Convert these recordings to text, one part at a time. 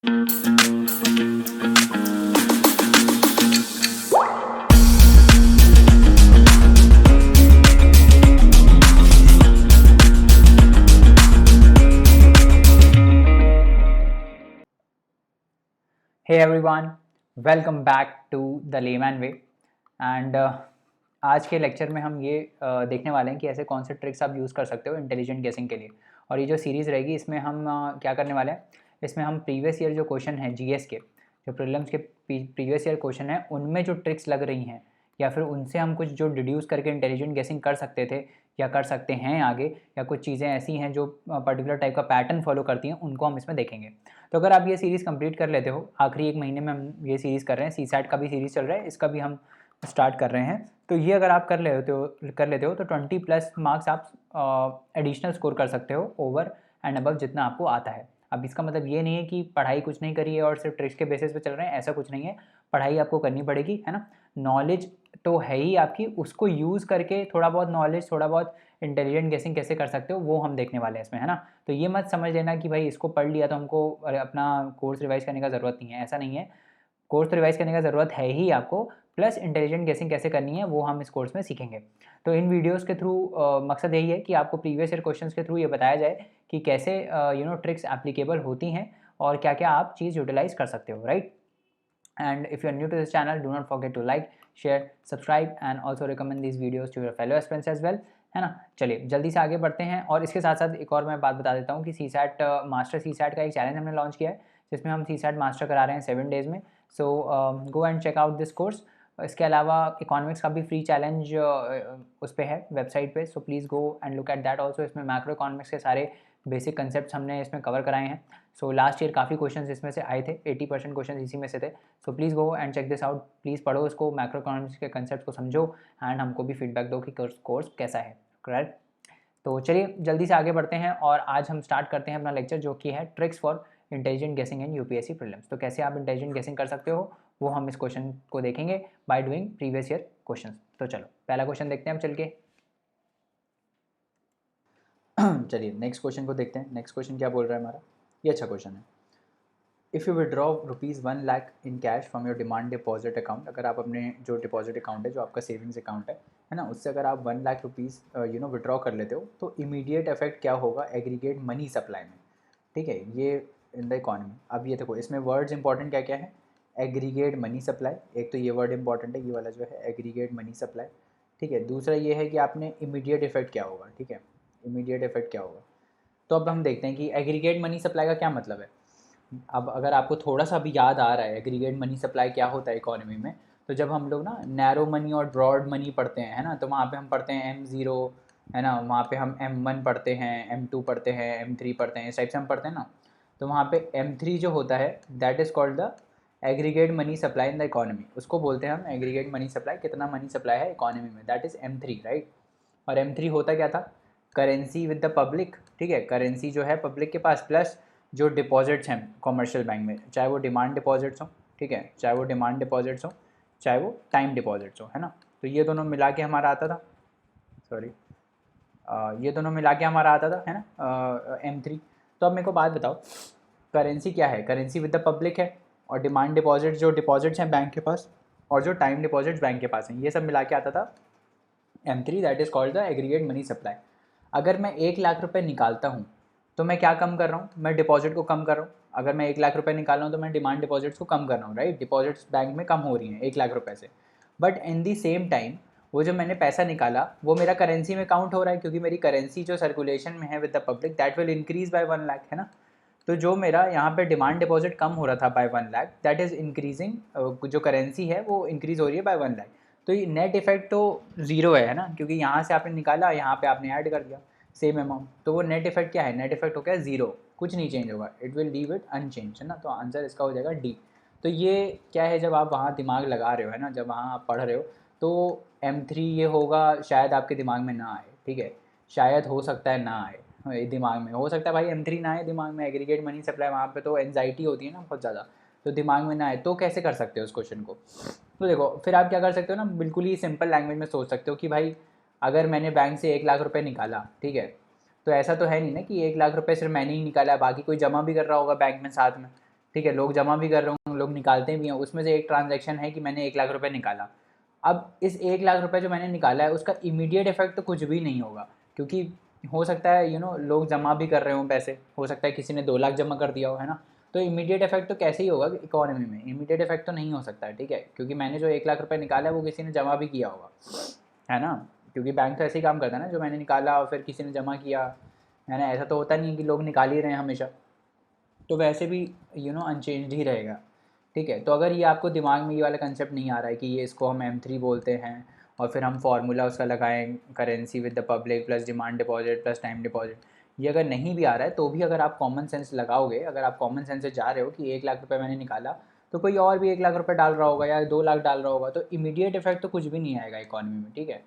Hey everyone, welcome back to the Layman Way and आज के lecture में हम ये देखने वाले हैं कि ऐसे कौन से ट्रिक्स आप यूज़ कर सकते हो इंटेलिजेंट गेसिंग के लिए। और ये जो सीरीज़ रहेगी इसमें हम क्या करने वाले हैं, इसमें हम प्रीवियस ईयर जो क्वेश्चन हैं जीएस के, जो प्रीलिम्स के प्रीवियस ईयर क्वेश्चन हैं उनमें जो ट्रिक्स लग रही हैं या फिर उनसे हम कुछ जो डिड्यूस करके इंटेलिजेंट गेसिंग कर सकते थे या कर सकते हैं आगे, या कुछ चीज़ें ऐसी हैं जो पर्टिकुलर टाइप का पैटर्न फॉलो करती हैं, उनको हम इसमें देखेंगे। तो अगर आप ये सीरीज़ कंप्लीट कर लेते हो, आखिरी एक महीने में हम ये सीरीज़ कर रहे हैं, सीसैट का भी सीरीज़ चल रहा है, इसका भी हम स्टार्ट कर रहे हैं। तो ये अगर आप कर लेते हो तो 20+ मार्क्स आप एडिशनल स्कोर कर सकते हो ओवर एंड अबव जितना आपको आता है। अब इसका मतलब ये नहीं है कि पढ़ाई कुछ नहीं करी है और सिर्फ ट्रिक्स के बेसिस पे चल रहे हैं, ऐसा कुछ नहीं है। पढ़ाई आपको करनी पड़ेगी, है ना। नॉलेज तो है ही आपकी, उसको यूज़ करके थोड़ा बहुत नॉलेज, थोड़ा बहुत इंटेलिजेंट गेसिंग कैसे कर सकते हो वो हम देखने वाले हैं इसमें, है ना। तो ये मत समझ लेना कि भाई इसको पढ़ लिया तो हमको अपना कोर्स रिवाइज करने का ज़रूरत नहीं है, ऐसा नहीं है। कोर्स तो रिवाइज करने का ज़रूरत है ही आपको, प्लस इंटेलिजेंट गेसिंग कैसे करनी है वो हम इस कोर्स में सीखेंगे। तो इन वीडियोस के थ्रू मकसद यही है कि आपको प्रीवियस ईयर क्वेश्चंस के थ्रू ये बताया जाए कि कैसे ट्रिक्स एप्लीकेबल होती हैं और क्या क्या आप चीज़ यूटिलाइज कर सकते हो, right. And if you are new to this channel, do not forget to like, share, subscribe and also recommend this videos to your fellow aspirants as well, है ना। चलिए जल्दी से आगे बढ़ते हैं। और इसके साथ साथ एक और मैं बात बता देता हूँ कि सीसैट मास्टर सीसैट का एक चैलेंज हमने लॉन्च किया है, जिसमें हम सीसैट मास्टर करा रहे हैं 7 डेज़ में। So go and check out this course. इसके अलावा इकोनॉमिक्स का भी फ्री चैलेंज उस पर है वेबसाइट पे, सो please go and look at that also. इसमें मैक्रो इकोनॉमिक्स के सारे बेसिक कंसेप्ट हमने इसमें कवर कराए हैं। सो लास्ट ईयर काफ़ी क्वेश्चंस इसमें से आए थे, 80% क्वेश्चन इसी में से थे। So please go and check this out, please पढ़ो इसको, मैक्रो इकोनॉमिक्स के कंसेप्ट को समझो एंड हमको भी फीडबैक दो कि कोर्स कैसा है, करेक्ट। तो चलिए जल्दी से आगे बढ़ते हैं और आज हम स्टार्ट करते हैं अपना लेक्चर, जो कि है ट्रिक्स फॉर इंटेलिजेंट गेसिंग इन यूपीएससी प्रीलिम्स। तो कैसे आप इंटेलिजेंट गेसिंग कर सकते हो वो हम इस क्वेश्चन को देखेंगे by doing previous year question. तो चलो पहला क्वेश्चन देखते हैं हम चल के। चलिए नेक्स्ट क्वेश्चन को देखते हैं। नेक्स्ट क्वेश्चन क्या बोल रहा है हमारा, ये अच्छा क्वेश्चन है। If you withdraw ₹1 lakh in cash from your demand deposit account, अगर आप अपने जो डिपॉजिट अकाउंट है, जो आपका सेविंग्स अकाउंट है ना, उससे अगर आप 1 लाख रुपीज़ विड्रॉ कर लेते हो तो इमीडिएट इफेक्ट क्या होगा एग्रीगेट मनी सप्लाई में, ठीक है, ये इन द इकॉनमी। अब ये देखो इसमें वर्ड्स इंपॉर्टेंट क्या क्या है, एग्रीगेट मनी सप्लाई, एक तो ये वर्ड इंपॉर्टेंट है, ये वाला जो है एग्रीगेट मनी सप्लाई, ठीक है। दूसरा ये है कि आपने इमीडिएट इफेक्ट क्या होगा, ठीक है, इमीडिएट इफेक्ट क्या होगा। तो अब हम देखते हैं कि एग्रीगेट मनी सप्लाई का क्या मतलब है। अब अगर आपको थोड़ा सा भी याद आ रहा है एग्रीगेट मनी सप्लाई क्या होता है इकोनॉमी में, तो जब हम लोग ना नैरो मनी और ब्रॉड मनी पढ़ते हैं, है ना, तो वहाँ पे हम पढ़ते हैं M0, है ना, वहाँ पे हम M1 पढ़ते हैं, M2 पढ़ते हैं, M3 पढ़ते हैं, इस टाइप से हम पढ़ते हैं ना। तो वहाँ पे M3 जो होता है that is called the aggregate money supply in the economy, उसको बोलते हैं हम एग्रीगेट मनी सप्लाई, कितना मनी सप्लाई है इकोनॉमी में, दैट इज़ M3, राइट। और M3 होता क्या था, करेंसी विद द पब्लिक, ठीक है, करेंसी जो है पब्लिक के पास, प्लस जो डिपॉजिट्स हैं कॉमर्शियल बैंक में, चाहे वो डिमांड डिपॉजिट्स हों, ठीक है, चाहे वो डिमांड डिपॉजिट्स हों, चाहे वो टाइम डिपॉजिट्स हों, है ना। तो ये दोनों मिला के हमारा आता था, सॉरी, ये दोनों मिला के हमारा आता था, है ना, M3। तो अब मेरे को बात बताओ, करेंसी क्या है, करेंसी विद द पब्लिक है, और डिमांड डिपॉजिट जो डिपॉजिट्स हैं बैंक के पास, और जो टाइम डिपॉजिट्स बैंक के पास हैं, ये सब मिला के आता था M3, that is called the aggregate money supply. अगर मैं 1 लाख रुपए निकालता हूँ तो मैं क्या कम कर रहा हूँ, मैं डिपॉजिट को कम कर रहा हूँ। अगर मैं 1 लाख रुपए निकाल रहा हूँ तो मैं डिमांड डिपॉजिट्स को कम कर रहा हूँ, राइट। डिपॉजिट्स बैंक में कम हो रही हैं 1 लाख रुपए से, but in the same time वो जो मैंने पैसा निकाला वो मेरा करेंसी में काउंट हो रहा है, क्योंकि मेरी करेंसी जो सर्कुलेशन में है with the public that will increase by 1 lakh, है ना। तो जो मेरा यहाँ पे डिमांड डिपॉजिट कम हो रहा था by 1 lakh, that is increasing, जो करेंसी है वो इंक्रीज़ हो रही है बाय 1 लाख। तो ये नेट इफेक्ट तो ज़ीरो है ना, क्योंकि यहाँ से आपने निकाला, यहाँ पे आपने ऐड कर दिया सेम अमाउंट, तो वो नेट इफेक्ट क्या है, नेट इफेक्ट हो गया ज़ीरो, कुछ नहीं चेंज होगा, it will leave it unchange, है ना। तो आंसर इसका हो जाएगा डी। तो ये क्या है, जब आप वहाँ दिमाग लगा रहे हो, है ना, जब वहाँ आप पढ़ रहे हो, तो M3 ये होगा, शायद आपके दिमाग में ना आए, ठीक है, शायद हो सकता है ना आए दिमाग में, हो सकता है भाई M3 ना आए दिमाग में, एग्रीगेट मनी सप्लाई, वहाँ पे तो एनजाइटी होती है ना बहुत ज़्यादा, तो दिमाग में ना आए, तो कैसे कर सकते हो उस क्वेश्चन को। तो देखो फिर आप क्या कर सकते हो ना, बिल्कुल ही सिंपल लैंग्वेज में सोच सकते हो कि भाई अगर मैंने बैंक से 1 लाख रुपए निकाला, ठीक है, तो ऐसा तो है नहीं ना कि 1 लाख रुपए सिर्फ मैंने ही निकाला है, बाकी कोई जमा भी कर रहा होगा बैंक में साथ में, ठीक है, लोग जमा भी कर रहे होंगे, लोग निकालते भी हैं, उसमें से एक ट्रांजैक्शन है कि मैंने 1 लाख रुपये निकाला। अब इस 1 लाख रुपये जो मैंने निकाला है उसका इमीडिएट इफेक्ट तो कुछ भी नहीं होगा, क्योंकि हो सकता है लोग जमा भी कर रहे हों पैसे, हो सकता है किसी ने 2 लाख जमा कर दिया हो, है ना। तो इमीडिएट इफेक्ट तो कैसे ही होगा इकोनॉमी में, इमीडिएट इफेक्ट तो नहीं हो सकता है, ठीक है, क्योंकि मैंने जो 1 लाख रुपये निकाला है वो किसी ने जमा भी किया होगा, है ना। क्योंकि बैंक तो ऐसे ही काम करता है ना, जो मैंने निकाला और फिर किसी ने जमा किया, है ना। ऐसा तो होता नहीं है कि लोग निकाल ही रहे हैं हमेशा, तो वैसे भी अनचेंज्ड ही रहेगा, ठीक है। तो अगर ये आपको दिमाग में ये वाला कंसेप्ट नहीं आ रहा है कि ये इसको हम M3 बोलते हैं और फिर हम फार्मूला उसका लगाएं, currency with the public plus demand deposit plus time deposit, ये अगर नहीं भी आ रहा है तो भी अगर आप कॉमन सेंस लगाओगे, अगर आप कॉमन सेंस से जा रहे हो कि 1 लाख रुपये मैंने निकाला तो कोई और भी 1 लाख रुपये डाल रहा होगा या 2 लाख डाल रहा होगा, तो इमीडिएट इफेक्ट तो कुछ भी नहीं आएगा इकॉनमी में, ठीक है।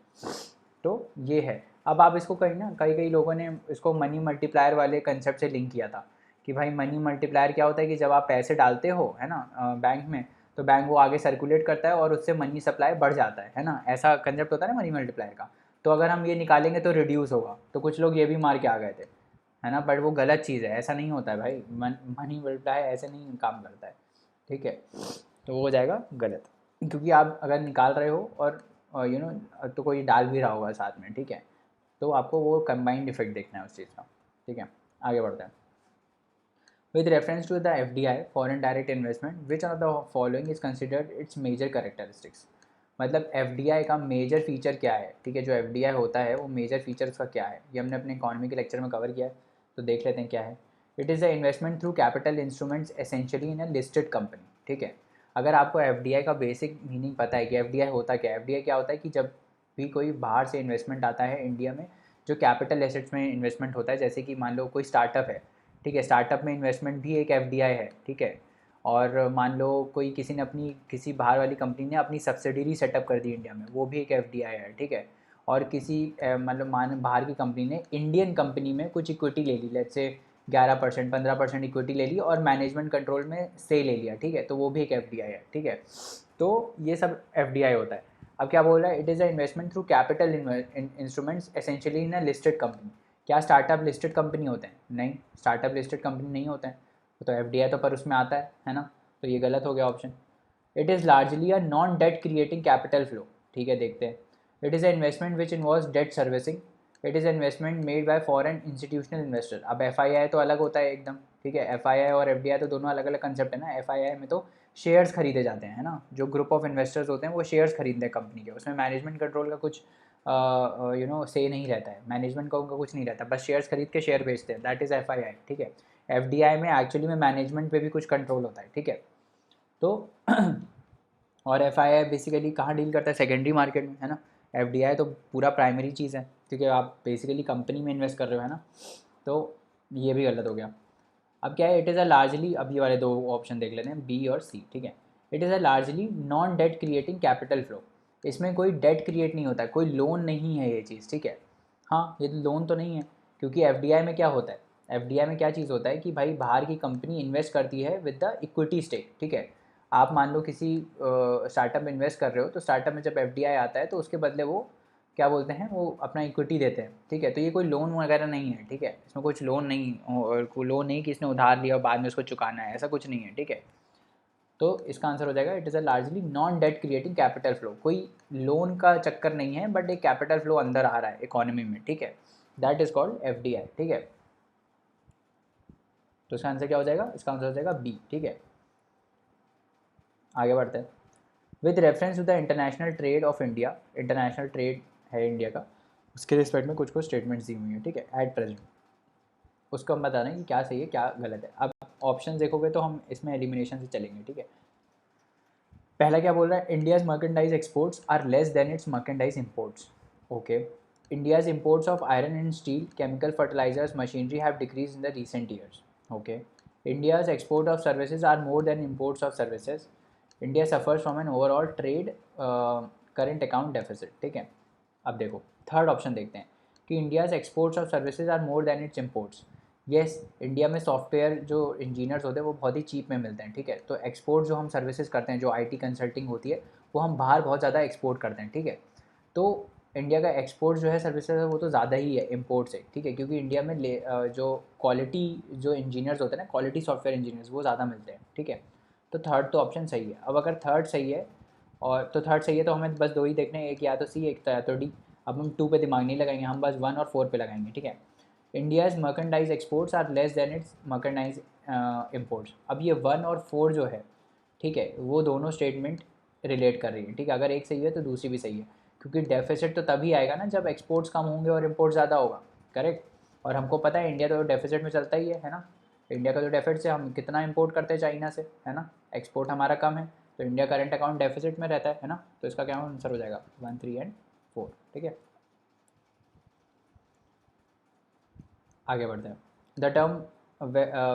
तो ये है। अब आप इसको कई कई लोगों ने इसको मनी मल्टीप्लायर वाले कंसेप्ट से लिंक किया था कि भाई मनी मल्टीप्लायर क्या होता है कि जब आप पैसे डालते हो, है ना, बैंक में, तो बैंक वो आगे सर्कुलेट करता है और उससे मनी सप्लाई बढ़ जाता है ना, ऐसा कंसेप्ट होता है ना मनी मल्टीप्लायर का। तो अगर हम ये निकालेंगे तो रिड्यूस होगा, तो कुछ लोग ये भी मार के आ गए थे, है ना, बट वो गलत चीज़ है, ऐसा नहीं होता है भाई, मनी मल्टीप्लायर ऐसे नहीं काम करता है, ठीक है। तो वो हो जाएगा गलत, क्योंकि आप अगर निकाल रहे हो और तो कोई डाल भी रहा होगा साथ में, ठीक है। तो आपको वो कंबाइंड इफेक्ट देखना है उस चीज़ का, ठीक है। आगे बढ़ते हैं। With reference to the FDI, foreign direct investment, which one of the following is considered its major characteristics? मतलब FDI का मेजर फीचर क्या है, ठीक है, जो FDI होता है वो मेजर फीचर उसका क्या है, ये हमने अपने इकॉनमी के लेक्चर में कवर किया है, तो देख लेते हैं क्या है। It is the investment through capital instruments essentially in a listed company, ठीक है। अगर आपको FDI का बेसिक मीनिंग पता है कि FDI होता क्या है, FDI क्या होता है कि जब भी कोई बाहर से इन्वेस्टमेंट आता है इंडिया में, जो कैपिटल एसेट्स में इन्वेस्टमेंट होता है, जैसे कि मान लो कोई स्टार्टअप है, ठीक है, स्टार्टअप में इन्वेस्टमेंट भी एक FDI है, ठीक है। और मान लो कोई किसी ने अपनी किसी बाहर वाली कंपनी ने अपनी सब्सिडरी सेटअप कर दी इंडिया में, वो भी एक FDI है, ठीक है। और किसी मतलब बाहर की कंपनी ने इंडियन कंपनी में कुछ इक्विटी ले ली, लेट्स से 11% 15% इक्विटी ले ली और मैनेजमेंट कंट्रोल में से ले लिया, ठीक है, तो वो भी एक FDI है, ठीक है। तो ये सब FDI होता है। अब क्या बोल रहा है, it is a investment through capital instruments essentially in a listed company. क्या स्टार्टअप लिस्टेड कंपनी होते हैं? नहीं, स्टार्टअप लिस्टेड कंपनी नहीं होते हैं, तो FDI तो पर उसमें आता है ना, तो ये गलत हो गया option. It is largely a non debt creating capital flow, ठीक है, देखते हैं। It is a investment which involves debt servicing. It is investment made by foreign institutional investor. अब FII तो अलग होता है एकदम, ठीक है, FII और FDI तो दोनों अलग अलग कंसेप्ट है ना। FII में तो शेयर्स खरीदे जाते हैं, है ना, जो ग्रुप ऑफ इन्वेस्टर्स होते हैं वो शेयर्स खरीदते हैं कंपनी के, उसमें मैनेजमेंट कंट्रोल का कुछ से नहीं रहता है, मैनेजमेंट का उनका कुछ नहीं रहता, बस शेयर्स खरीद के शेयर बेचते हैं, दैट इज़ FII, ठीक है। FDI में एक्चुअली में मैनेजमेंट पे भी कुछ कंट्रोल होता है, ठीक है। तो और FII बेसिकली कहाँ डील करता है? सेकेंडरी मार्केट में, है ना। FDI तो पूरा प्राइमरी चीज़ है, क्योंकि आप बेसिकली कंपनी में इन्वेस्ट कर रहे हो, है ना। तो ये भी गलत हो गया। अब क्या है, इट इज़ अ लार्जली, अब ये वाले दो ऑप्शन देख लेते हैं, B और C, ठीक है। It is a largely non debt creating capital flow. इसमें कोई डेट क्रिएट नहीं होता है, कोई लोन नहीं है ये चीज़, ठीक है। हाँ, ये लोन तो नहीं है, क्योंकि FDI में क्या होता है, FDI में क्या चीज़ होता है कि भाई बाहर की कंपनी इन्वेस्ट करती है विद द इक्विटी स्टेक, ठीक है। आप मान लो किसी स्टार्टअप में इन्वेस्ट कर रहे हो, तो स्टार्टअप में जब FDI आता है तो उसके बदले वो क्या बोलते हैं, वो अपना इक्विटी देते हैं, ठीक है। तो ये कोई लोन वगैरह नहीं है, ठीक है, इसमें कुछ लोन नहीं, और कोई लोन नहीं कि इसने उधार लिया और बाद में उसको चुकाना है, ऐसा कुछ नहीं है, ठीक है। तो इसका आंसर हो जाएगा, it is a largely non debt creating capital flow. कोई लोन का चक्कर नहीं है, बट एक कैपिटल फ्लो अंदर आ रहा है इकोनॉमी में, ठीक है, दैट इज कॉल्ड FDI, ठीक है। तो इसका आंसर क्या हो जाएगा? इसका आंसर हो जाएगा B, ठीक है। आगे बढ़ते हैं। With reference to the international trade of India, international trade है इंडिया का, उसके रिस्पेक्ट में कुछ कुछ स्टेटमेंट्स दी हुई हैं, ठीक है, एट प्रेजेंट। उसको हम बता रहे हैं कि क्या सही है क्या गलत है। अब ऑप्शन देखोगे तो हम इसमें एलिमिनेशन से चलेंगे, ठीक है। पहला क्या बोल रहा है, India's merchandise exports are less than its merchandise imports, okay. India's imports of iron and steel, chemical fertilisers, machinery have decrease in the recent years, okay. India's export of services are more than imports of services. India suffers from an overall trade current account deficit, ठीक है। अब देखो third option देखते हैं कि India's exports of services are more than its imports. Yes, India में software जो engineers होते हैं वो बहुत ही चीप में मिलते हैं, ठीक है। तो एक्सपोर्ट जो हम सर्विसेज करते हैं, जो IT कंसल्टिंग होती है, वो हम बाहर बहुत ज़्यादा एक्सपोर्ट करते हैं, ठीक है। तो इंडिया का एक्सपोर्ट जो है सर्विसेज है वो तो ज़्यादा ही है इम्पोर्ट से, ठीक है, क्योंकि इंडिया में जो क्वालिटी जो इंजीनियर्स होते हैं ना, क्वालिटी सॉफ्टवेयर इंजीनियर्स, वो ज़्यादा मिलते हैं, ठीक है। तो थर्ड तो ऑप्शन सही है। अब अगर थर्ड सही है और तो थर्ड सही है तो हमें बस दो ही देखने हैं, एक या तो सी एक या तो डी। अब हम 2 पे दिमाग नहीं लगाएंगे, हम बस 1 और 4 पे लगाएंगे, ठीक है। India's merchandise exports are less than its merchandise imports. अब ये 1 और 4 जो है, ठीक है, वो दोनों स्टेटमेंट रिलेट कर रही है, ठीक है। अगर एक सही है तो दूसरी भी सही है, क्योंकि डेफिसिट तो तभी आएगा ना जब एक्सपोर्ट्स कम होंगे और इम्पोर्ट ज़्यादा होगा, करेक्ट। और हमको पता है इंडिया तो डेफिसिट में चलता ही है ना। इंडिया का जो डेफिसिट है, हम कितना इंपोर्ट करते हैं चाइना से, है ना, एक्सपोर्ट हमारा कम है, तो इंडिया करंट अकाउंट डेफिसिट में रहता है ना। तो इसका क्या आंसर हो जाएगा 1, 3 एंड 4, ठीक है। आगे बढ़ते हैं। The term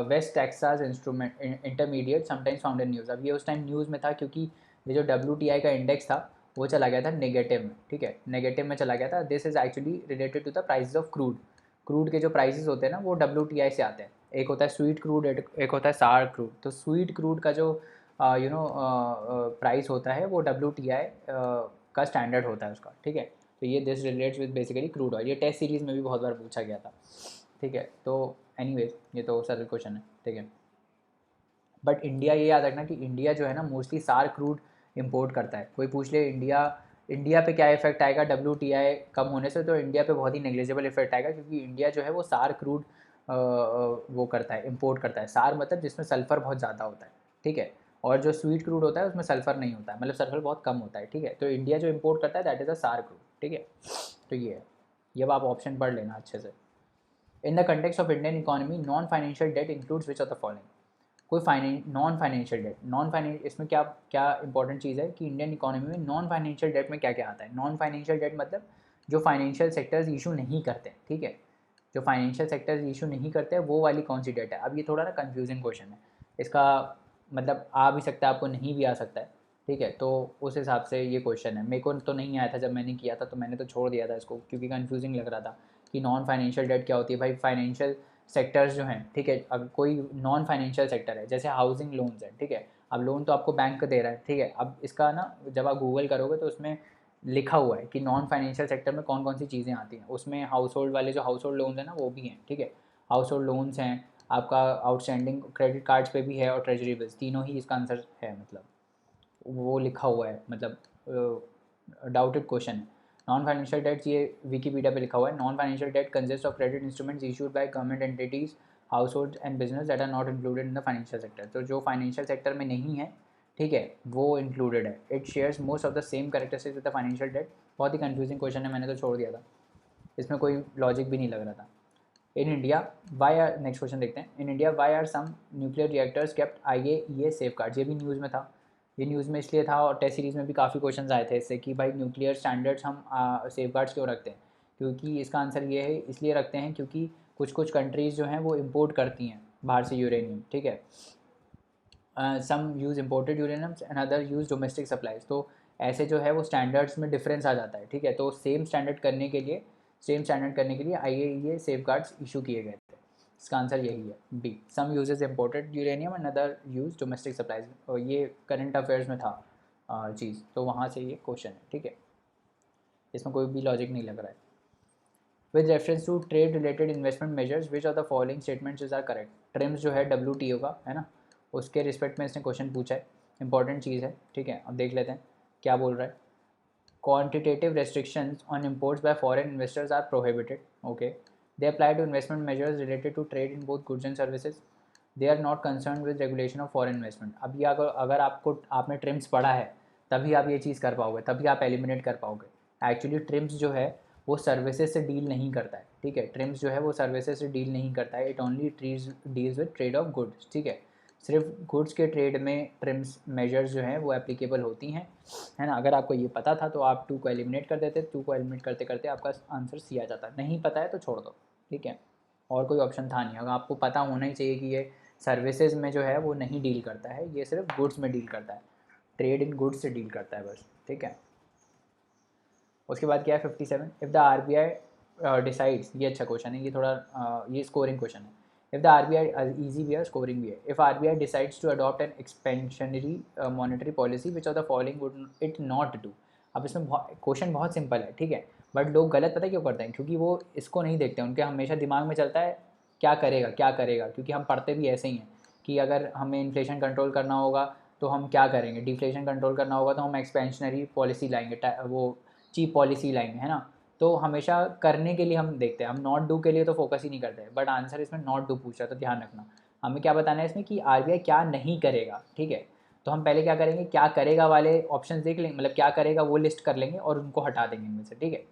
West Texas instrument intermediate sometimes found in news. अब ये उस टाइम न्यूज़ में था क्योंकि ये जो WTI का इंडेक्स था वो चला गया था नेगेटिव में, ठीक है, नेगेटिव में चला गया था। This is actually related to the prices of crude. Crude के जो प्राइसेस होते हैं ना वो WTI से आते हैं। एक होता है स्वीट क्रूड, एक होता है सार क्रूड। तो स्वीट क्रूड का जो प्राइस होता है वो WTI का स्टैंडर्ड होता है उसका, ठीक है। तो ये this relates with basically crude oil. ये टेस्ट सीरीज़ में भी बहुत बार पूछा गया था, ठीक है। तो एनीवेज ये तो सरल क्वेश्चन है, ठीक है। बट इंडिया, ये याद रखना कि इंडिया जो है ना मोस्टली सार क्रूड इंपोर्ट करता है। कोई पूछ ले इंडिया इंडिया पे क्या इफेक्ट आएगा WTI कम होने से, तो इंडिया पे बहुत ही नेग्लिजिबल इफेक्ट आएगा, क्योंकि इंडिया जो है वो सार क्रूड वो करता है, इंपोर्ट करता है। सार मतलब जिसमें सल्फ़र बहुत ज़्यादा होता है, ठीक है। और जो स्वीट क्रूड होता है उसमें सल्फ़र नहीं होता है, मतलब सल्फ़र बहुत कम होता है, ठीक है। तो इंडिया जो इंपोर्ट करता है दैट इज़ अ सार क्रूड, ठीक है। तो ये है, ये अब आप ऑप्शन पढ़ लेना अच्छे से। In the context of Indian economy non financial debt includes which of the following. कोई non financial debt, non finance, इसमें क्या क्या इंपॉर्टेंट चीज़ है कि इंडियन इकोनॉमी में नॉन फाइनेंशियल डेट में क्या क्या आता है। नॉन फाइनेंशियल डेट मतलब जो फाइनेंशियल सेक्टर्स इशू नहीं करते, ठीक है। जो फाइनेंशियल सेक्टर्स इशू नहीं करते हैं वो वाली कौन सी डेट है। अब ये थोड़ा ना कन्फ्यूजिंग क्वेश्चन है, इसका मतलब आ भी सकता है, आपको नहीं भी आ सकता है, ठीक है। तो उस हिसाब से ये क्वेश्चन है। मेरे को तो नहीं आया था जब मैंने किया था, तो मैंने तो छोड़ दिया था इसको, क्योंकि कन्फ्यूजिंग लग रहा था कि नॉन फाइनेंशियल डेट क्या होती है। भाई फाइनेंशियल सेक्टर्स जो हैं, ठीक है, अब कोई नॉन फाइनेंशियल सेक्टर है जैसे हाउसिंग लोन्स है, ठीक है। अब लोन तो आपको बैंक दे रहा है, ठीक है। अब इसका ना जब आप गूगल करोगे तो उसमें लिखा हुआ है कि नॉन फाइनेंशियल सेक्टर में कौन कौन सी चीज़ें आती हैं। उसमें हाउस होल्ड वाले जो हाउस होल्ड लोन्स हैं ना वो भी हैं, ठीक है। हाउस होल्ड लोन्स हैं, आपका आउटस्टैंडिंग क्रेडिट कार्ड्स पे भी है, और ट्रेजरी बिल्स, तीनों ही इसका आंसर है, मतलब वो लिखा हुआ है, मतलब डाउटेड क्वेश्चन है। नॉन फाइनेंशियल डेट्स, ये विकीपीडिया पे लिखा हुआ है। Non financial debt consist of credit instruments issued by government entities, household and business that are not included in the financial sector. तो जो फाइनेंशियल सेक्टर में नहीं है, ठीक है, वो इंक्लूडेड है। It shares most of the same characteristics with the financial debt. बहुत ही कंफ्यूजिंग क्वेश्चन है, मैंने तो छोड़ दिया था, इसमें कोई लॉजिक भी नहीं लग रहा था। In India why are, next question देखते हैं। In India why are some nuclear reactors kept IAEA safeguards. ये भी न्यूज़ में था। ये न्यूज़ में इसलिए था, और टेस्ट सीरीज़ में भी काफ़ी क्वेश्चन आए थे इससे कि भाई न्यूक्लियर स्टैंडर्ड्स हम सेफगार्ड्स क्यों रखते हैं। क्योंकि इसका आंसर ये है, इसलिए रखते हैं क्योंकि कुछ कुछ कंट्रीज़ जो हैं वो इम्पोर्ट करती हैं बाहर से यूरेनियम, ठीक है। Some use imported uraniums and other use domestic supplies. तो ऐसे जो है वो स्टैंडर्ड्स में डिफरेंस आ जाता है, ठीक है। तो सेम स्टैंडर्ड करने के लिए IAEA सेफगार्ड्स इशू किए गए थे। इसका आंसर यही है, B. Some uses imported uranium and other use domestic supplies, और ये करंट अफेयर्स में था चीज़, तो वहाँ से ये क्वेश्चन है, ठीक है। इसमें कोई भी लॉजिक नहीं लग रहा है। With reference to trade related investment measures which of the following statements is are correct. TRIMS जो है WTO का है ना, उसके रिस्पेक्ट में इसने क्वेश्चन पूछा है, इंपॉर्टेंट चीज़ है, ठीक है। अब देख लेते हैं क्या बोल रहा है। Quantitative restrictions on imports by foreign investors are prohibited. Okay. They apply to investment measures related to trade in both goods and services. They are not concerned with regulation of foreign investment. अब ये अगर आपको आपने TRIMS पढ़ा है तभी आप ये चीज़ कर पाओगे, तभी आप एलिमिनेट कर पाओगे। एक्चुअली ट्रिम्स जो है वो सर्विसेज से डील नहीं करता है, ठीक है। ट्रिम्स जो है वो सर्विसेज से डील नहीं करता है। It only deals with trade off goods, ठीक है। सिर्फ गुड्स के ट्रेड में ट्रिम्स मेजर्स जो हैं वो एप्लीकेबल होती हैं, है ना। अगर आपको ये पता था तो आप 2 को एलिमिनेट कर देते, 2 को एलिमिनेट करते करते आपका आंसर सी आ जाता। नहीं पता है तो छोड़ दो, ठीक है। और कोई ऑप्शन था नहीं। अगर आपको पता होना ही चाहिए कि ये सर्विसेज में जो है वो नहीं डील करता है, ये सिर्फ गुड्स में डील करता है, ट्रेड इन गुड्स से डील करता है बस, ठीक है। उसके बाद क्या है 57। इफ़ द RBI डिसाइड्स, ये अच्छा क्वेश्चन है, ये थोड़ा ये स्कोरिंग क्वेश्चन है। इफ़ द RBI, ईजी भी है स्कोरिंग भी है। If RBI decides to adopt an expansionary monetary policy which of the following would it not do. अब इसमें क्वेश्चन बहुत सिंपल है, ठीक है। बट लोग गलत पता है क्यों करते हैं, क्योंकि वो इसको नहीं देखते, उनके हमेशा दिमाग में चलता है क्या करेगा क्या करेगा, क्योंकि हम पढ़ते भी ऐसे ही हैं कि अगर हमें इन्फ्लेशन कंट्रोल करना होगा तो हम क्या करेंगे, डिफ्लेशन कंट्रोल करना होगा तो हम एक्सपेंशनरी पॉलिसी लाएंगे, वो चीप पॉलिसी लाएंगे, है ना। तो हमेशा करने के लिए हम देखते हैं, हम नॉट डू के लिए तो फोकस ही नहीं करते। बट आंसर इसमें नॉट डू पूछ रहा, तो ध्यान रखना हमें क्या बताना है इसमें कि आरबीआई क्या नहीं करेगा, ठीक है। तो हम पहले क्या करेंगे, क्या करेगा वाले ऑप्शन देख लेंगे, मतलब क्या करेगा वो लिस्ट कर लेंगे और उनको हटा देंगे इनमें से, ठीक है।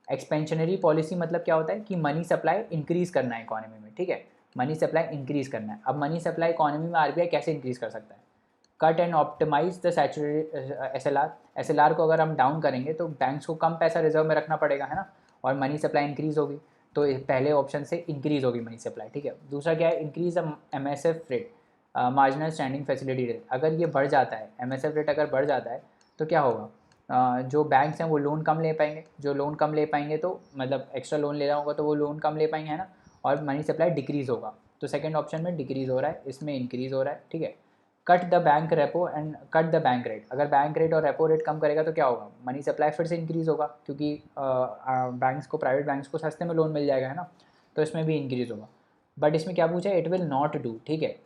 एक्सपेंशनरी पॉलिसी मतलब क्या होता है कि मनी सप्लाई इंक्रीज करना है इकोनॉमी में, ठीक है, मनी सप्लाई इंक्रीज करना है। अब मनी सप्लाई इकोनॉमी में आरबीआई कैसे इंक्रीज कर सकता है, cut and optimise the saturated SLR को अगर हम डाउन करेंगे तो बैंक्स को कम पैसा रिजर्व में रखना पड़ेगा, है ना, और मनी सप्लाई इंक्रीज होगी। तो पहले ऑप्शन से इंक्रीज होगी मनी सप्लाई, ठीक है। दूसरा क्या है, increase MSF rate, marginal standing facility rate, अगर ये बढ़ जाता है, एमएसएफ रेट अगर बढ़ जाता है तो क्या होगा, जो बैंक्स हैं वो लोन कम ले पाएंगे, जो लोन कम ले पाएंगे तो मतलब एक्स्ट्रा लोन लेना होगा तो वो लोन कम ले पाएंगे, है ना, और मनी सप्लाई डिक्रीज़ होगा। तो सेकंड ऑप्शन में डिक्रीज़ हो रहा है, इसमें इंक्रीज़ हो रहा है, ठीक है। Cut the bank repo and cut the bank rate, अगर बैंक रेट और रेपो रेट कम करेगा तो क्या होगा, मनी सप्लाई फिर से इंक्रीज़ होगा, क्योंकि बैंक्स को, प्राइवेट बैंक्स को सस्ते में लोन मिल जाएगा, है ना, तो इसमें भी इंक्रीज़ होगा। बट इसमें क्या पूछा है, इट विल नॉट डू, ठीक है।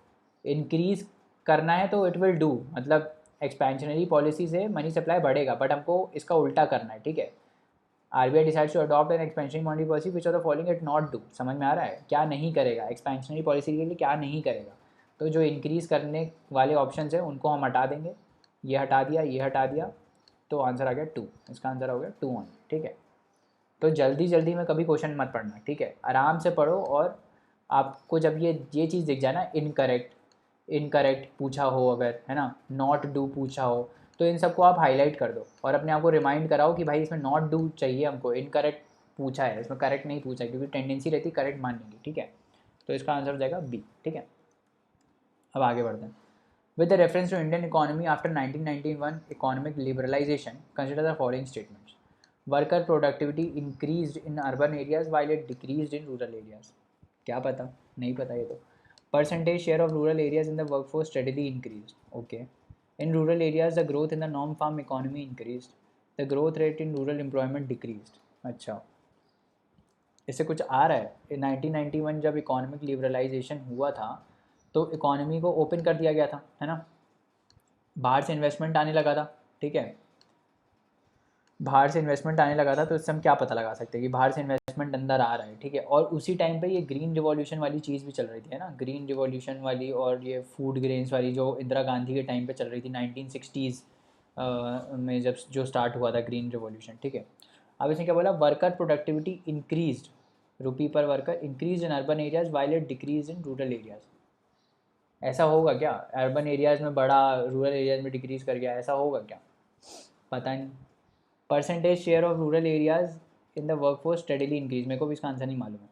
इंक्रीज़ करना है तो इट विल डू, मतलब एक्सपेंशनरी पॉलिसी से मनी सप्लाई बढ़ेगा, बट हमको इसका उल्टा करना है, ठीक है। RBI decides to adopt an expansionary monetary policy which are the following it not do, समझ में आ रहा है, क्या नहीं करेगा, एक्सपेंशनरी पॉलिसी के लिए क्या नहीं करेगा। तो जो इंक्रीज़ करने वाले ऑप्शन है उनको हम हटा देंगे, ये हटा दिया, ये हटा दिया, तो आंसर आ गया 2, इसका आंसर हो गया 2 ऑन, ठीक है। तो जल्दी जल्दी में कभी क्वेश्चन मत पढ़ना, ठीक है, आराम से पढ़ो। और आपको जब ये चीज़ दिख जाए ना, इनकरेक्ट इनकरेक्ट पूछा हो अगर, है ना, नॉट डू पूछा हो, तो इन सबको आप हाईलाइट कर दो और अपने आप को रिमाइंड कराओ कि भाई इसमें नॉट डू चाहिए हमको, इनकरेक्ट पूछा है, इसमें करेक्ट नहीं पूछा है, क्योंकि टेंडेंसी रहती है करेक्ट मानने की, ठीक है। तो इसका आंसर हो जाएगा बी, ठीक है। अब आगे बढ़ते हैं। With the reference to Indian economy after 1991 economic liberalisation, consider the following statements. Worker productivity increased in urban areas while it decreased in rural areas, क्या पता, नहीं पता ये तो। Percentage share of rural areas in the workforce steadily increased. Okay. In rural areas, the growth in the non-farm economy increased. The growth rate in rural employment decreased. अच्छा, इससे कुछ आ रहा है। 1991 जब इकोनॉमिक लिबरलाइजेशन हुआ था तो इकोनॉमी को ओपन कर दिया गया था, है ना, बाहर से इन्वेस्टमेंट आने लगा था, ठीक है, बाहर से इन्वेस्टमेंट आने लगा था। तो इससे हम क्या पता लगा सकते हैं कि बाहर से इन्वेस्टमेंट अंदर आ रहा है, ठीक है। और उसी टाइम पे ये ग्रीन रिवॉल्यूशन वाली चीज़ भी चल रही थी, है ना, ग्रीन रिवॉल्यूशन वाली, और ये फूड ग्रेन्स वाली जो इंदिरा गांधी के टाइम पे चल रही थी 1960s में, जब जो स्टार्ट हुआ था ग्रीन रिवॉल्यूशन, ठीक है। अब इसने क्या बोला, वर्कर प्रोडक्टिविटी इंक्रीज्ड, रुपी पर worker increase in urban areas while it decrease in rural areas. ऐसा होगा क्या, अर्बन एरियाज़ में बढ़ा, रूरल एरियाज़ में डिक्रीज़ कर गया, ऐसा होगा क्या, पता नहीं। Percentage share of rural areas in the workforce steadily increase, मेरे को भी इसका आंसर नहीं मालूम है।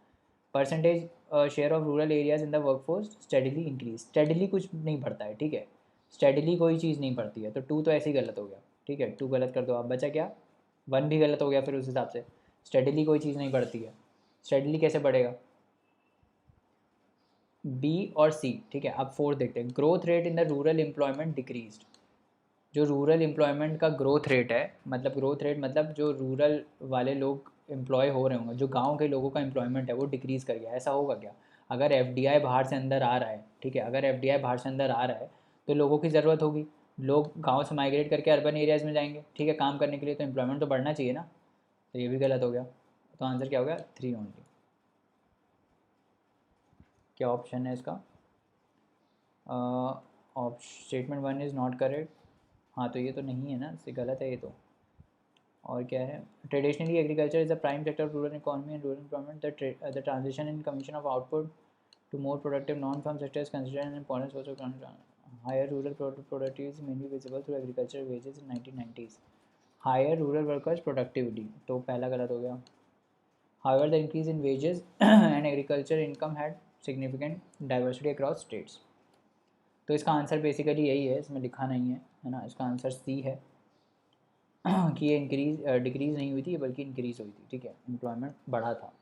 Percentage share of rural areas in the workforce steadily increase, steadily कुछ नहीं बढ़ता है, ठीक है, स्टडीली कोई चीज़ नहीं बढ़ती है, तो 2 तो ऐसे ही गलत हो गया, ठीक है, 2 गलत कर दो, आप बचा क्या, 1 भी गलत हो गया फिर उस हिसाब से। स्टडीली कोई चीज़ नहीं बढ़ती है, स्टडीली कैसे बढ़ेगा, बी और सी, ठीक है। अब 4 देखते हैं। Growth rate in the rural employment decreased, जो रूरल एम्प्लॉयमेंट का ग्रोथ रेट है, मतलब ग्रोथ रेट मतलब जो रूरल वाले लोग एम्प्लॉय हो रहे होंगे, जो गांव के लोगों का एम्प्लॉयमेंट है वो डिक्रीज़ कर गया, ऐसा होगा क्या। अगर एफडीआई बाहर से अंदर आ रहा है, ठीक है, अगर एफडीआई बाहर से अंदर आ रहा है तो लोगों की ज़रूरत होगी, लोग गाँव से माइग्रेट करके अर्बन एरियाज़ में जाएंगे, ठीक है, काम करने के लिए, तो एम्प्लॉयमेंट तो बढ़ना चाहिए ना, तो ये भी गलत हो गया। तो आंसर क्या हो गया, 3 ओनली। क्या ऑप्शन है इसका, स्टेटमेंट 1 इज़ नॉट करेक्ट, हाँ तो ये तो नहीं है ना, इससे गलत है ये तो। और क्या है, traditionally agriculture is the prime sector of rural economy and rural employment, the transition in commission of output to more productive non farm sectors considered an important source of higher rural productivity is mainly visible through agriculture wages in 1990s। Higher rural workers productivity, तो पहला गलत हो गया। However, the increase in wages and agriculture income had significant diversity across states. तो इसका answer basically यही है, इसमें लिखा नहीं है ना, इसका आंसर सी है कि ये इंक्रीज डिक्रीज़ नहीं हुई थी बल्कि इंक्रीज़ हुई थी, ठीक है, एम्प्लॉयमेंट बढ़ा था।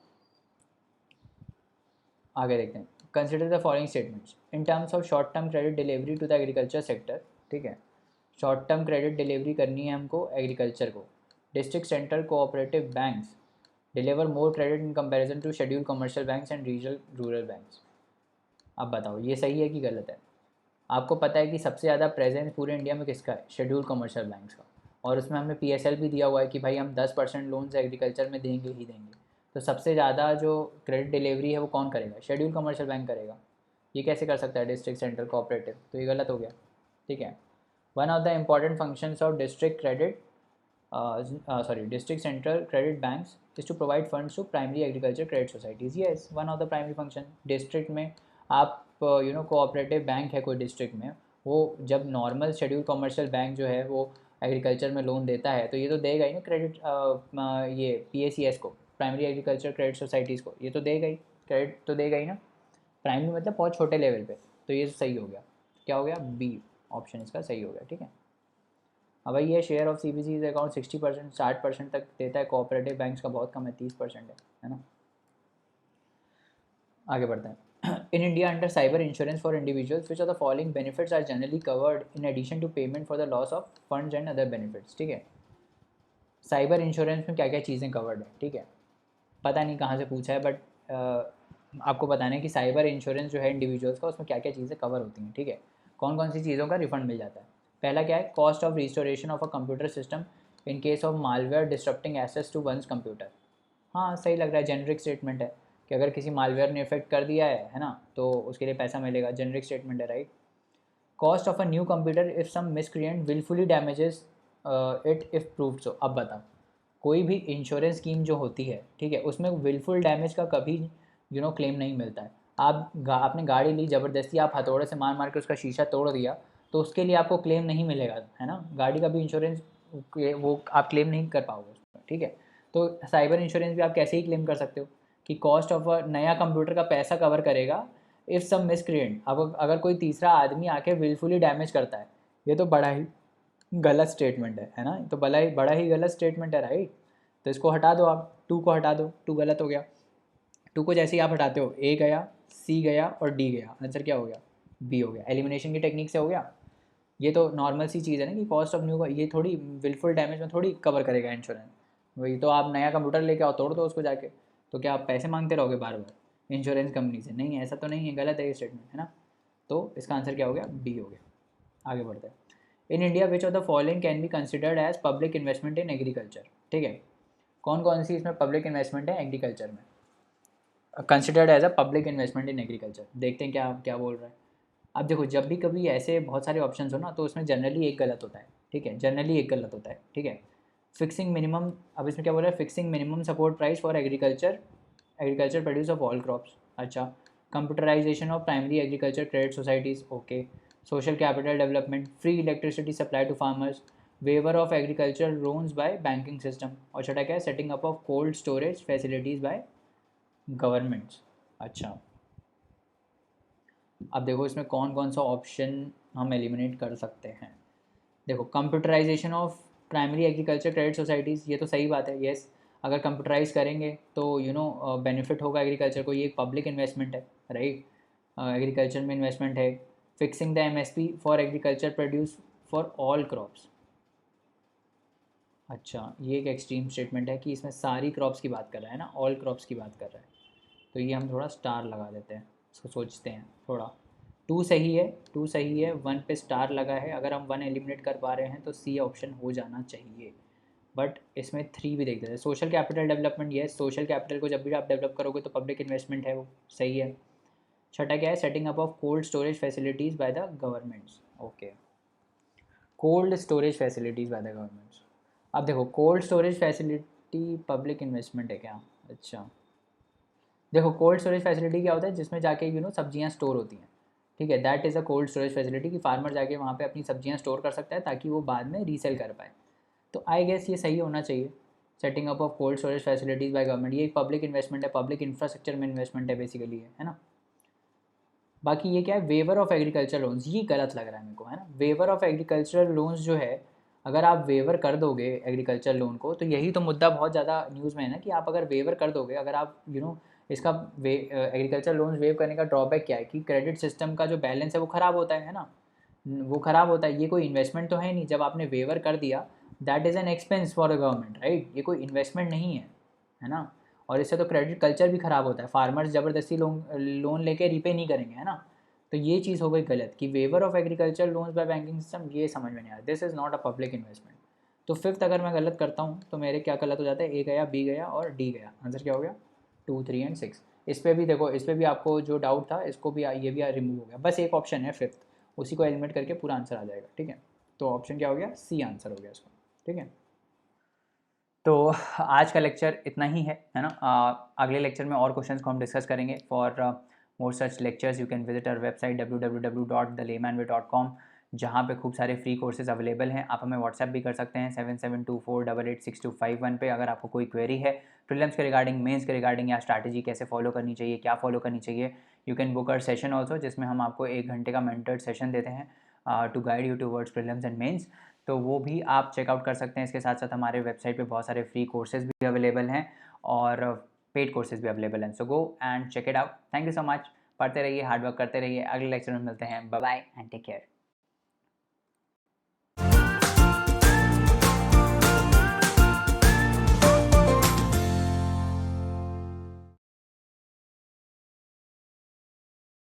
आगे देखते हैं। Consider the following statements in terms of short term credit delivery to the agriculture sector, ठीक है, शॉर्ट टर्म क्रेडिट डिलीवरी करनी है हमको एग्रीकल्चर को, district central cooperative banks deliver more credit in comparison to schedule commercial banks and regional rural banks. अब बताओ ये सही है कि गलत है? आपको पता है कि सबसे ज़्यादा प्रेजेंस पूरे इंडिया में किसका है? शेड्यूल कमर्शियल बैंक्स का। और उसमें हमें PSL भी दिया हुआ है कि भाई हम 10% लोन्स एग्रीकल्चर में देंगे ही देंगे। तो सबसे ज़्यादा जो क्रेडिट डिलीवरी है वो कौन करेगा? शेड्यूल कमर्शियल बैंक करेगा। ये कैसे कर सकता है डिस्ट्रिक्ट सेंट्रल कोऑपरेटिव? तो ये गलत हो गया, ठीक है। One of the important functions of district credit district central credit banks is to provide funds to primary agriculture credit societies. Yes, one of the primary function district में आप cooperative bank है कोई डिस्ट्रिक्ट में, वो जब normal schedule commercial bank जो है वो एग्रीकल्चर में लोन देता है तो ये तो देगा ही ना क्रेडिट, ये PACS को, प्राइमरी एग्रीकल्चर क्रेडिट सोसाइटीज़ को ये तो देगा ही, क्रेडिट तो देगा ही ना। प्राइमरी मतलब बहुत छोटे लेवल पे। तो ये सही हो गया, क्या हो गया? बी ऑप्शन इसका सही हो गया, ठीक है। अब भाई ये शेयर ऑफ CBC's अकाउंट 60% 60% तक देता है, कोऑपरेटिव बैंक्स का बहुत कम है, 30% है ना। आगे बढ़ते हैं। In India under cyber insurance for individuals which are the following benefits are generally covered in addition to payment for the loss of funds and other benefits, ठीक है। साइबर इंश्योरेंस में क्या क्या चीज़ें कवर्ड है, ठीक है। पता नहीं कहाँ से पूछा है, बट आपको बताना है कि साइबर इंश्योरेंस जो है इंडिविजुअल्स का, उसमें क्या क्या चीज़ें कवर होती हैं, ठीक है। कौन कौन सी चीज़ों का रिफंड मिल जाता है? पहला क्या है? Cost of restoration of a computer system in case of malware disrupting access to one's computer. हाँ सही लग रहा है, जेनरिक स्टेटमेंट है कि अगर किसी मालवेयर ने इफेक्ट कर दिया है ना, तो उसके लिए पैसा मिलेगा, जेनरिक स्टेटमेंट है, right. Cost of a new computer if some miscreant wilfully damages it if proved so. अब बताओ, कोई भी इंश्योरेंस स्कीम जो होती है, ठीक है, उसमें विलफुल डैमेज का कभी क्लेम नहीं मिलता है। आपने गाड़ी ली ज़बरदस्ती, आप हथौड़े से मार मार के उसका शीशा तोड़ दिया, तो उसके लिए आपको क्लेम नहीं मिलेगा, है ना। गाड़ी का भी इंश्योरेंस वो आप क्लेम नहीं कर पाओगे उसमें, ठीक है। तो साइबर इंश्योरेंस भी आप कैसे ही क्लेम कर सकते हो कि कॉस्ट ऑफ अ नया कंप्यूटर का पैसा कवर करेगा इफ़ सम मिसक्रिएंट। अब अगर कोई तीसरा आदमी आके विलफुली डैमेज करता है, ये तो बड़ा ही गलत स्टेटमेंट है ना, तो बड़ा ही गलत स्टेटमेंट है, राइट। तो इसको हटा दो, आप टू को हटा दो, टू गलत हो गया। टू को जैसे ही आप हटाते हो, ए गया, सी गया और डी गया, आंसर क्या हो गया? बी हो गया। एलिमिनेशन की टेक्निक से हो गया। ये तो नॉर्मल सी चीज़ है ना कि कॉस्ट ऑफ न्यू का ये थोड़ी विलफुल डैमेज में थोड़ी कवर करेगा इंश्योरेंस। वही तो, आप नया कंप्यूटर लेके आओ, तोड़ दो उसको जाके, तो क्या आप पैसे मांगते रहोगे बार बार इंश्योरेंस कंपनी से? नहीं, ऐसा तो नहीं है, गलत है ये स्टेटमेंट, है ना। तो इसका आंसर क्या हो गया? बी हो गया। आगे बढ़ते हैं। In India which of the following can be considered as public investment in agriculture, ठीक है। कौन कौन सी इसमें पब्लिक इन्वेस्टमेंट है एग्रीकल्चर में, considered as a public investment in agriculture? देखते हैं क्या क्या बोल रहा है। अब देखो, जब भी कभी ऐसे बहुत सारे ऑप्शंस हो ना, तो उसमें जनरली एक गलत होता है, ठीक है, जनरली एक गलत होता है, ठीक है। फिक्सिंग मिनिमम, अब इसमें क्या बोल रहा है? Fixing minimum support price for agriculture produce of all crops, अच्छा। Computerisation of primary agriculture credit societies, okay. Social capital development, free electricity supply to farmers, waiver of agriculture loans by banking system, और छठा क्या है? Setting up of cold storage facilities by governments, अच्छा। अब देखो इसमें कौन कौन सा ऑप्शन हम एलिमिनेट कर सकते हैं। देखो, computerization of primary agriculture credit societies, ये तो सही बात है, येस। अगर कंप्यूटराइज करेंगे तो बेनिफिट होगा एग्रीकल्चर को, ये एक पब्लिक इन्वेस्टमेंट है, राइट। एग्रीकल्चर में इन्वेस्टमेंट है। Fixing the MSP for agriculture produce for all crops, अच्छा, ये एक एक्सट्रीम स्टेटमेंट है कि इसमें सारी क्रॉप्स की बात कर रहा है ना, ऑल क्रॉप्स की बात कर रहा है, तो ये हम थोड़ा स्टार लगा देते हैं, इसको सोचते हैं थोड़ा। टू सही है, टू सही है, वन पे स्टार लगा है, अगर हम वन एलिमिनेट कर पा रहे हैं तो सी ऑप्शन हो जाना चाहिए। बट इसमें थ्री भी देख देते हैं। सोशल कैपिटल डेवलपमेंट, ये सोशल कैपिटल को जब भी आप डेवलप करोगे तो पब्लिक इन्वेस्टमेंट है, वो सही है। छठा क्या है? Setting up of cold storage facilities by the governments, okay. Cold storage facilities by the governments, अब देखो cold storage facility public investment है क्या? अच्छा, देखो कोल्ड स्टोरेज फैसिलिटी क्या होता है? जिसमें जाके सब्जियां स्टोर होती हैं, ठीक है, that is a cold storage facility, कि फार्मर जाके वहाँ पे अपनी सब्जियां स्टोर कर सकता है ताकि वो बाद में रीसेल कर पाए। तो आई गेस ये सही होना चाहिए। Setting up of cold storage facilities by government, ये एक पब्लिक इन्वेस्टमेंट है, पब्लिक इंफ्रास्ट्रक्चर में इन्वेस्टमेंट है बेसिकली, है ना। बाकी ये क्या है? वेवर ऑफ एग्रीकल्चर लोन्स, ये गलत लग रहा है मेरे को, है ना। वेवर ऑफ एग्रीकल्चर लोन्स जो है, अगर आप वेवर कर दोगे एग्रीकल्चर लोन को, तो यही तो मुद्दा बहुत ज़्यादा न्यूज़ में है ना, कि आप अगर वेवर कर दोगे, अगर आप इसका एग्रीकल्चर लोन्स वेव करने का ड्रॉबैक क्या है कि क्रेडिट सिस्टम का जो बैलेंस है वो ख़राब होता है ना, वो ख़राब होता है। ये कोई इन्वेस्टमेंट तो है नहीं, जब आपने वेवर कर दिया that is an expense for the government, right? ये कोई इन्वेस्टमेंट नहीं है ना? और इससे तो क्रेडिट कल्चर भी ख़राब होता है, फार्मर्स ज़बरदस्ती लोन लेके रीपे नहीं करेंगे, है ना? तो ये चीज़ हो गई गलत कि waiver of agriculture loans by banking system, ये समझ में नहीं आया, this is not a public investment. तो फिफ्थ अगर मैं गलत करता हूँ तो मेरे क्या गलत हो जाता है, ए गया, बी गया और डी गया, आंसर क्या हो गया, 2, 3 एंड 6। इस पे भी देखो, इस पे भी आपको जो डाउट था इसको भी ये भी रिमूव हो गया, बस एक ऑप्शन है फिफ्थ, उसी को एलिमिनेट करके पूरा आंसर आ जाएगा, ठीक है? तो ऑप्शन क्या हो गया, सी आंसर हो गया इसका, ठीक है? तो आज का लेक्चर इतना ही है ना? अगले लेक्चर में और क्वेश्चंस को हम डिस्कस करेंगे। For more such lectures you can visit our website www.thelaymanway.com, जहाँ पे खूब सारे फ्री कोर्सेज अवेलेबल हैं। आप हमें व्हाट्सएप भी कर सकते हैं 7724886251 पे, अगर आपको कोई क्वेरी है प्रीलिम्स के रिगार्डिंग, मेंस के रिगार्डिंग, या स्ट्रैटेजी कैसे फॉलो करनी चाहिए, क्या फॉलो करनी चाहिए। You can book our session also, जिसमें हम आपको 1 घंटे का मेंटर्ड सेशन देते हैं to guide you towards prelims and mains. तो वो भी आप चेकआउट कर सकते हैं। इसके साथ साथ हमारे वेबसाइट पे बहुत सारे फ्री कोर्सेज भी अवेलेबल हैं और पेड कोर्सेज भी अवेलेबल हैं। So go and check it out. Thank you so much. पढ़ते रहिए, हार्ड वर्क करते रहिए। अगले लेक्चर में मिलते हैं। Bye bye and take care.